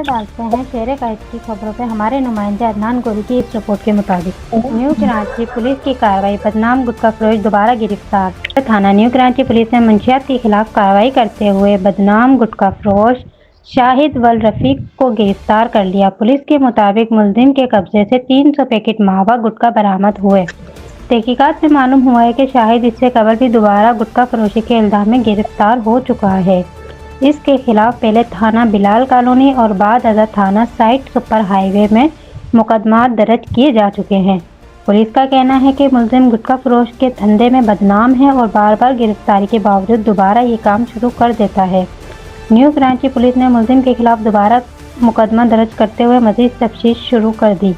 डालते हैं शेर कैद की खबरों पे। हमारे नुमाइंदे अदनान गोरी की इस रिपोर्ट के मुताबिक न्यू कराची पुलिस की कार्रवाई, बदनाम गुटखा फरोश दोबारा गिरफ्तार। थाना न्यू कराची पुलिस ने मंशियात के खिलाफ कार्रवाई करते हुए बदनाम गुटखा फरोश शाहिद वल रफीक को गिरफ्तार कर लिया। पुलिस के मुताबिक मुलजिम के कब्जे से 300 पैकेट मावा गुटखा बरामद हुए। तहकीकात में मालूम हुआ है कि शाहिद इससे कबल भी दोबारा गुटखा फरोशी के इल्जाम में गिरफ्तार हो चुका है। इसके खिलाफ पहले थाना बिलाल कॉलोनी और बाद अदर थाना साइट सुपर हाईवे में मुकदमा दर्ज किए जा चुके हैं। पुलिस का कहना है कि मुलजिम गुटखा फरोश के धंधे में बदनाम है और बार बार गिरफ्तारी के बावजूद दोबारा ये काम शुरू कर देता है। न्यू कराची पुलिस ने मुलजिम के खिलाफ दोबारा मुकदमा दर्ज करते हुए मजीद तफ्तीश शुरू कर दी।